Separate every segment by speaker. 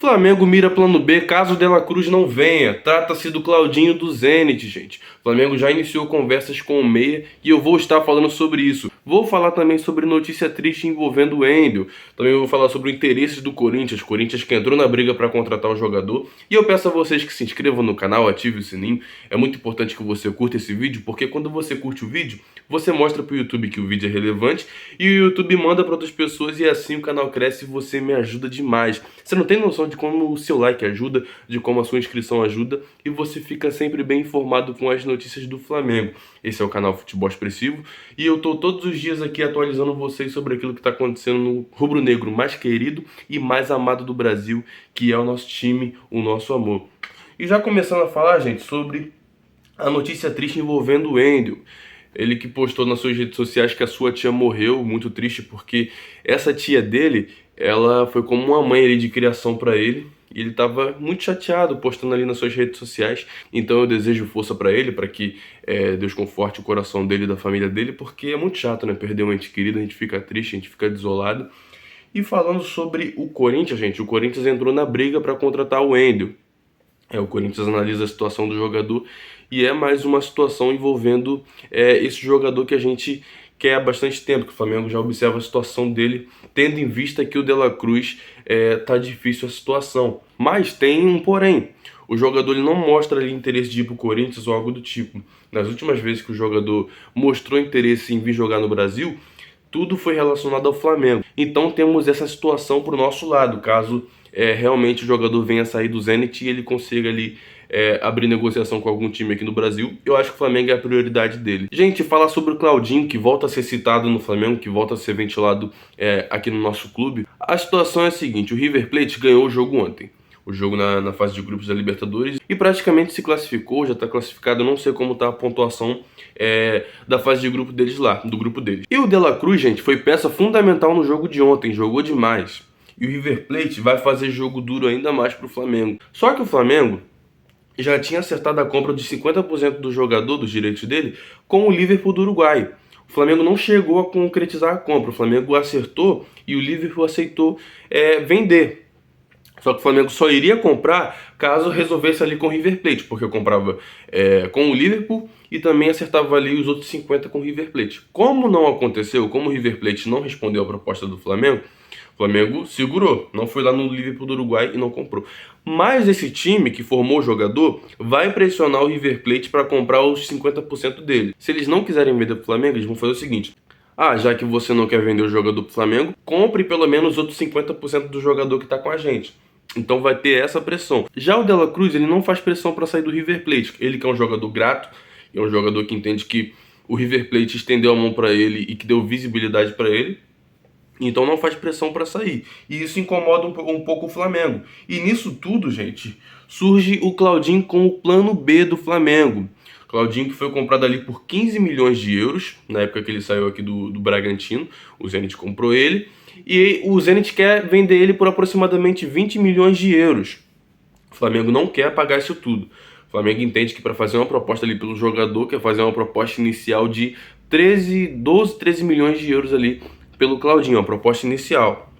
Speaker 1: Flamengo mira plano B caso De La Cruz não venha. Trata-se do Claudinho do Zenit, gente. O Flamengo já iniciou conversas com o Meia e eu vou estar falando sobre isso. Vou falar também sobre notícia triste envolvendo o Wendel. Também vou falar sobre o interesse do Corinthians. Corinthians que entrou na briga para contratar o jogador. E eu peço a vocês que se inscrevam no canal, ative o sininho. É muito importante que você curta esse vídeo, porque quando você curte o vídeo, você mostra para o YouTube que o vídeo é relevante e o YouTube manda para outras pessoas e assim o canal cresce e você me ajuda demais. Você não tem noção de como o seu like ajuda, de como a sua inscrição ajuda e você fica sempre bem informado com as notícias do Flamengo. Esse é o canal Futebol Expressivo e eu tô todos os dias aqui atualizando vocês sobre aquilo que está acontecendo no rubro-negro mais querido e mais amado do Brasil, que é o nosso time, o nosso amor. E já começando a falar, gente, sobre a notícia triste envolvendo o Wendel. Ele que postou nas suas redes sociais que a sua tia morreu, muito triste, porque essa tia dele, ela foi como uma mãe ali de criação para ele, e ele estava muito chateado postando ali nas suas redes sociais. Então eu desejo força para ele, para que Deus conforte o coração dele e da família dele, porque é muito chato, né? Perder um ente querido, a gente fica triste, a gente fica desolado. E falando sobre o Corinthians, gente, o Corinthians entrou na briga para contratar o Wendel. O Corinthians analisa a situação do jogador e é mais uma situação envolvendo esse jogador que a gente quer há bastante tempo, que o Flamengo já observa a situação dele, tendo em vista que o De La Cruz tá difícil a situação. Mas tem um porém, o jogador ele não mostra ali interesse de ir para o Corinthians ou algo do tipo. Nas últimas vezes que o jogador mostrou interesse em vir jogar no Brasil, tudo foi relacionado ao Flamengo. Então temos essa situação para o nosso lado, caso realmente o jogador venha sair do Zenit e ele consiga ali abrir negociação com algum time aqui no Brasil. Eu acho que o Flamengo é a prioridade dele. Gente, falar sobre o Claudinho, que volta a ser citado no Flamengo, que volta a ser ventilado aqui no nosso clube. A situação é a seguinte, o River Plate ganhou o jogo ontem. O jogo na fase de grupos da Libertadores e praticamente se classificou, já está classificado, eu não sei como está a pontuação da fase de grupo deles lá, do grupo deles. E o De La Cruz, gente, foi peça fundamental no jogo de ontem, jogou demais. E o River Plate vai fazer jogo duro ainda mais para o Flamengo. Só que o Flamengo já tinha acertado a compra de 50% do jogador, dos direitos dele, com o Liverpool do Uruguai. O Flamengo não chegou a concretizar a compra, o Flamengo acertou e o Liverpool aceitou vender. Só que o Flamengo só iria comprar caso resolvesse ali com o River Plate, porque eu comprava com o Liverpool e também acertava ali os outros 50 com o River Plate. Como não aconteceu, como o River Plate não respondeu à proposta do Flamengo, o Flamengo segurou, não foi lá no Liverpool do Uruguai e não comprou. Mas esse time que formou o jogador vai pressionar o River Plate para comprar os 50% dele. Se eles não quiserem vender para o Flamengo, eles vão fazer o seguinte: já que você não quer vender o jogador para o Flamengo, compre pelo menos os outros 50% do jogador que está com a gente. Então vai ter essa pressão. Já o De La Cruz, ele não faz pressão para sair do River Plate. Ele que é um jogador grato, é um jogador que entende que o River Plate estendeu a mão para ele e que deu visibilidade para ele. Então não faz pressão para sair. E isso incomoda um pouco o Flamengo. E nisso tudo, gente, surge o Claudinho com o plano B do Flamengo. Claudinho que foi comprado ali por 15 milhões de euros, na época que ele saiu aqui do Bragantino. O Zenit comprou ele. E o Zenit quer vender ele por aproximadamente 20 milhões de euros. O Flamengo não quer pagar isso tudo. O Flamengo entende que para fazer uma proposta ali pelo jogador, quer fazer uma proposta inicial de 13 milhões de euros ali pelo Claudinho, a proposta inicial.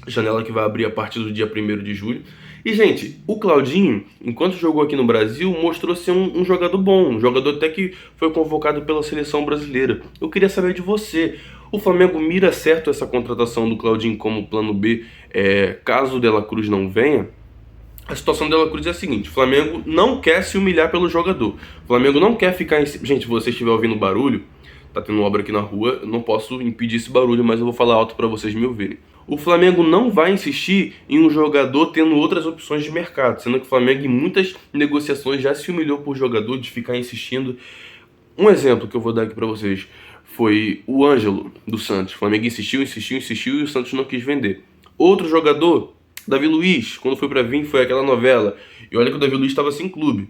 Speaker 1: Janela que vai abrir a partir do dia 1º de julho. E, gente, o Claudinho, enquanto jogou aqui no Brasil, mostrou ser um jogador bom, um jogador até que foi convocado pela seleção brasileira. Eu queria saber de você. O Flamengo mira certo essa contratação do Claudinho como plano B, caso o De La Cruz não venha? A situação do De La Cruz é a seguinte: o Flamengo não quer se humilhar pelo jogador. O Flamengo não quer ficar em... Gente, se você estiver ouvindo barulho, tá tendo obra aqui na rua, eu não posso impedir esse barulho, mas eu vou falar alto para vocês me ouvirem. O Flamengo não vai insistir em um jogador tendo outras opções de mercado, sendo que o Flamengo em muitas negociações já se humilhou por jogador de ficar insistindo. Um exemplo que eu vou dar aqui para vocês foi o Ângelo do Santos. O Flamengo insistiu e o Santos não quis vender. Outro jogador, Davi Luiz, quando foi para vir foi aquela novela. E olha que o Davi Luiz estava sem clube.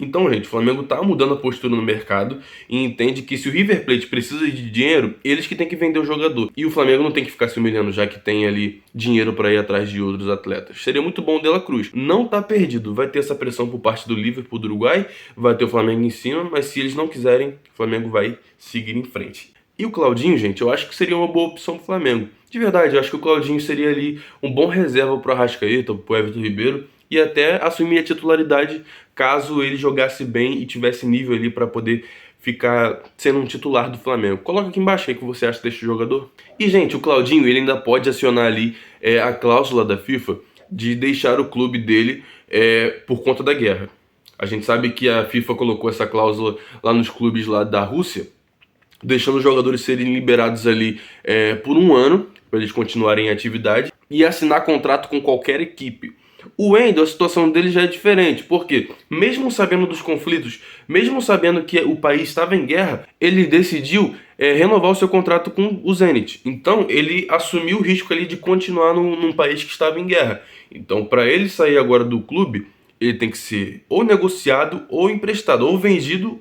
Speaker 1: Então, gente, o Flamengo tá mudando a postura no mercado e entende que se o River Plate precisa de dinheiro, eles que tem que vender o jogador. E o Flamengo não tem que ficar se humilhando, já que tem ali dinheiro para ir atrás de outros atletas. Seria muito bom o De La Cruz. Não tá perdido, vai ter essa pressão por parte do Liverpool do Uruguai, vai ter o Flamengo em cima, mas se eles não quiserem, o Flamengo vai seguir em frente. E o Claudinho, gente, eu acho que seria uma boa opção pro Flamengo. De verdade, eu acho que o Claudinho seria ali um bom reserva pro Arrascaeta, pro Everton Ribeiro, e até assumir a titularidade caso ele jogasse bem e tivesse nível ali para poder ficar sendo um titular do Flamengo. Coloca aqui embaixo o que você acha desse jogador. E, gente, o Claudinho, ele ainda pode acionar ali a cláusula da FIFA de deixar o clube dele por conta da guerra. A gente sabe que a FIFA colocou essa cláusula lá nos clubes lá da Rússia, deixando os jogadores serem liberados ali por um ano, para eles continuarem em atividade, e assinar contrato com qualquer equipe. O Wendel, a situação dele já é diferente, porque mesmo sabendo dos conflitos, mesmo sabendo que o país estava em guerra, ele decidiu renovar o seu contrato com o Zenit. Então ele assumiu o risco ali de continuar num país que estava em guerra. Então, para ele sair agora do clube, ele tem que ser ou negociado ou emprestado, ou vendido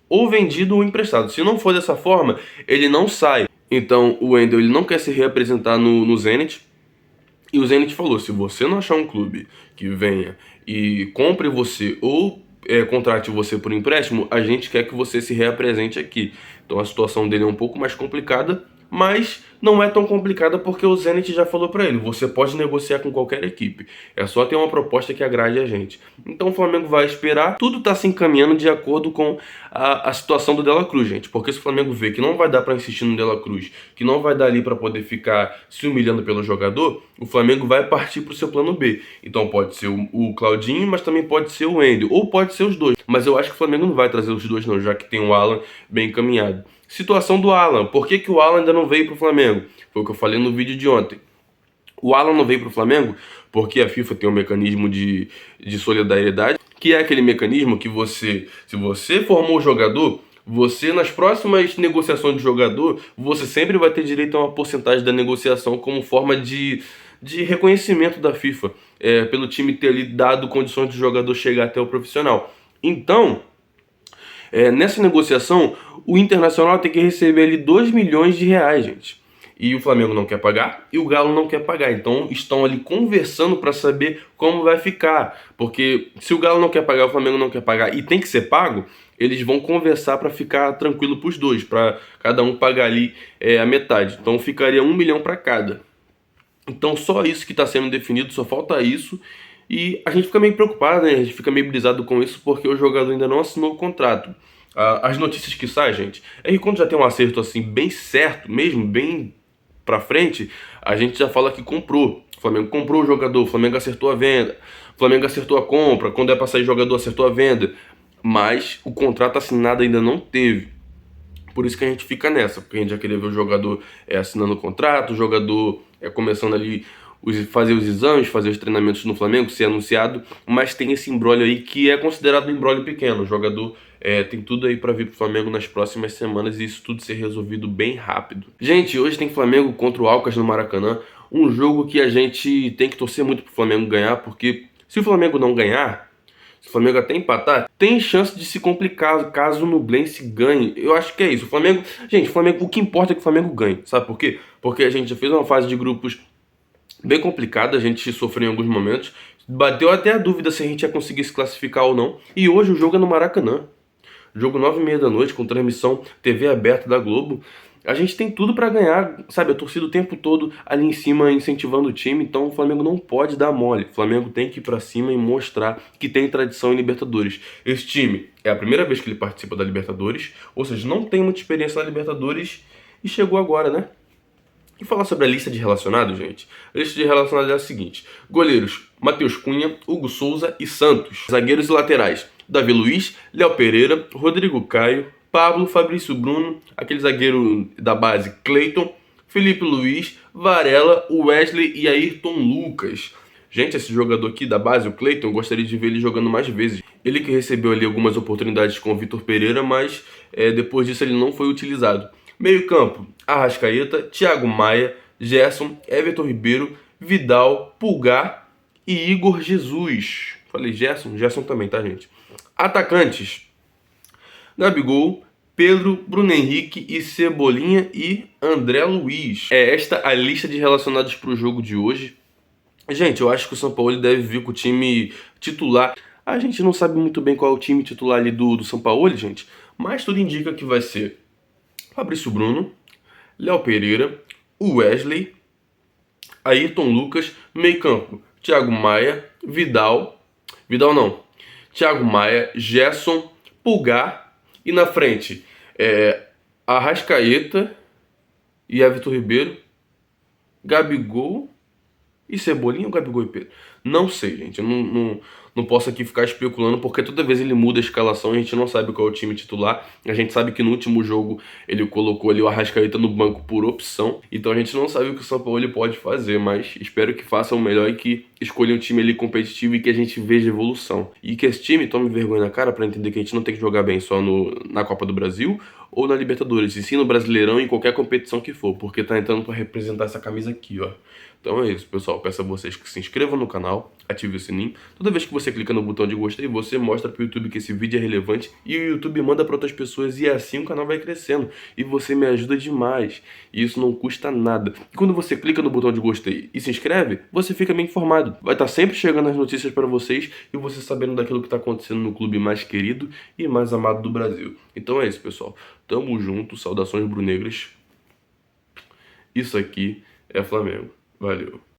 Speaker 1: ou vendido ou emprestado. Se não for dessa forma, ele não sai. Então o Wendel, ele não quer se reapresentar no Zenit. E o Zenit falou, se você não achar um clube que venha e compre você ou contrate você por empréstimo, a gente quer que você se reapresente aqui. Então a situação dele é um pouco mais complicada, mas não é tão complicada porque o Zenit já falou para ele, você pode negociar com qualquer equipe, é só ter uma proposta que agrade a gente. Então o Flamengo vai esperar, tudo está se encaminhando de acordo com a situação do De La Cruz, gente, porque se o Flamengo vê que não vai dar para insistir no De La Cruz, que não vai dar ali para poder ficar se humilhando pelo jogador, o Flamengo vai partir para o seu plano B. Então pode ser o Claudinho, mas também pode ser o Wendel, ou pode ser os dois. Mas eu acho que o Flamengo não vai trazer os dois não, já que tem o Alan bem encaminhado. Situação do Alan. Por que o Alan ainda não veio para o Flamengo? Foi o que eu falei no vídeo de ontem. O Alan não veio para o Flamengo porque a FIFA tem um mecanismo de solidariedade, que é aquele mecanismo que se você formou o jogador, você nas próximas negociações de jogador, você sempre vai ter direito a uma porcentagem da negociação como forma de reconhecimento da FIFA, pelo time ter ali dado condições de jogador chegar até o profissional. Então, nessa negociação, o Internacional tem que receber ali 2 milhões de reais, gente. E o Flamengo não quer pagar e o Galo não quer pagar. Então estão ali conversando para saber como vai ficar. Porque se o Galo não quer pagar, o Flamengo não quer pagar e tem que ser pago, eles vão conversar para ficar tranquilo para os dois, para cada um pagar ali a metade. Então ficaria 1 milhão para cada. Então só isso que está sendo definido, só falta isso. E a gente fica meio preocupado, né? A gente fica meio brisado com isso porque o jogador ainda não assinou o contrato. As notícias que saem, gente, é que quando já tem um acerto assim bem certo, mesmo bem pra frente, a gente já fala que comprou. O Flamengo comprou o jogador, o Flamengo acertou a venda, o Flamengo acertou a compra, quando é pra sair jogador acertou a venda. Mas o contrato assinado ainda não teve. Por isso que a gente fica nessa, porque a gente já queria ver o jogador assinando o contrato, o jogador começando ali fazer os exames, fazer os treinamentos no Flamengo, ser anunciado, mas tem esse imbróglio aí que é considerado um imbróglio pequeno. O jogador tem tudo aí para vir pro Flamengo nas próximas semanas e isso tudo ser resolvido bem rápido. Gente, hoje tem Flamengo contra o Alcas no Maracanã, um jogo que a gente tem que torcer muito pro Flamengo ganhar, porque se o Flamengo não ganhar, se o Flamengo até empatar, tem chance de se complicar caso o Nublense ganhe. Eu acho que é isso. O Flamengo, gente, o que importa é que o Flamengo ganhe. Sabe por quê? Porque a gente já fez uma fase de grupos bem complicada, a gente sofreu em alguns momentos. Bateu até a dúvida se a gente ia conseguir se classificar ou não. E hoje o jogo é no Maracanã. Jogo 9h30 da noite, com transmissão TV aberta da Globo. A gente tem tudo pra ganhar, sabe? A torcida o tempo todo ali em cima incentivando o time. Então o Flamengo não pode dar mole. O Flamengo tem que ir pra cima e mostrar que tem tradição em Libertadores. Esse time é a primeira vez que ele participa da Libertadores. Ou seja, não tem muita experiência na Libertadores. E chegou agora, né? E falar sobre a lista de relacionados, gente. A lista de relacionados é a seguinte: goleiros, Matheus Cunha, Hugo Souza e Santos. Zagueiros e laterais, Davi Luiz, Léo Pereira, Rodrigo Caio, Pablo, Fabrício Bruno, aquele zagueiro da base, Cleiton, Felipe Luiz, Varela, Wesley e Ayrton Lucas. Gente, esse jogador aqui da base, o Cleiton, eu gostaria de ver ele jogando mais vezes. Ele que recebeu ali algumas oportunidades com o Vitor Pereira, mas depois disso ele não foi utilizado. Meio campo, Arrascaeta, Thiago Maia, Gerson, Everton Ribeiro, Vidal, Pulgar e Igor Jesus. Falei Gerson também, tá, gente? Atacantes, Gabigol, Pedro, Bruno Henrique e Cebolinha e André Luiz. É esta a lista de relacionados para o jogo de hoje. Gente, eu acho que o São Paulo deve vir com o time titular. A gente não sabe muito bem qual é o time titular ali do São Paulo, gente, mas tudo indica que vai ser Fabrício Bruno, Léo Pereira, o Wesley, Ayrton Lucas, meio campo, Thiago Maia, Vidal não, Thiago Maia, Gerson, Pulgar, e na frente, Arrascaeta e Everton Ribeiro, Gabigol e Cebolinha ou Gabigol e Pedro? Não sei, gente. Eu não posso aqui ficar especulando, porque toda vez ele muda a escalação, a gente não sabe qual é o time titular. A gente sabe que no último jogo ele colocou ali o Arrascaeta no banco por opção. Então a gente não sabe o que o São Paulo pode fazer, mas espero que faça o melhor e que escolha um time ali competitivo e que a gente veja evolução. E que esse time tome vergonha na cara pra entender que a gente não tem que jogar bem só na Copa do Brasil ou na Libertadores, e sim no Brasileirão e em qualquer competição que for, porque tá entrando pra representar essa camisa aqui, ó. Então é isso, pessoal. Peço a vocês que se inscrevam no canal, ative o sininho. Toda vez que você clica no botão de gostei, você mostra pro YouTube que esse vídeo é relevante e o YouTube manda para outras pessoas, e assim o canal vai crescendo. E você me ajuda demais. E isso não custa nada. E quando você clica no botão de gostei e se inscreve, você fica bem informado. Vai estar sempre chegando as notícias para vocês e você sabendo daquilo que está acontecendo no clube mais querido e mais amado do Brasil. Então é isso, pessoal. Tamo junto. Saudações brunegras. Isso aqui é Flamengo. Valeu.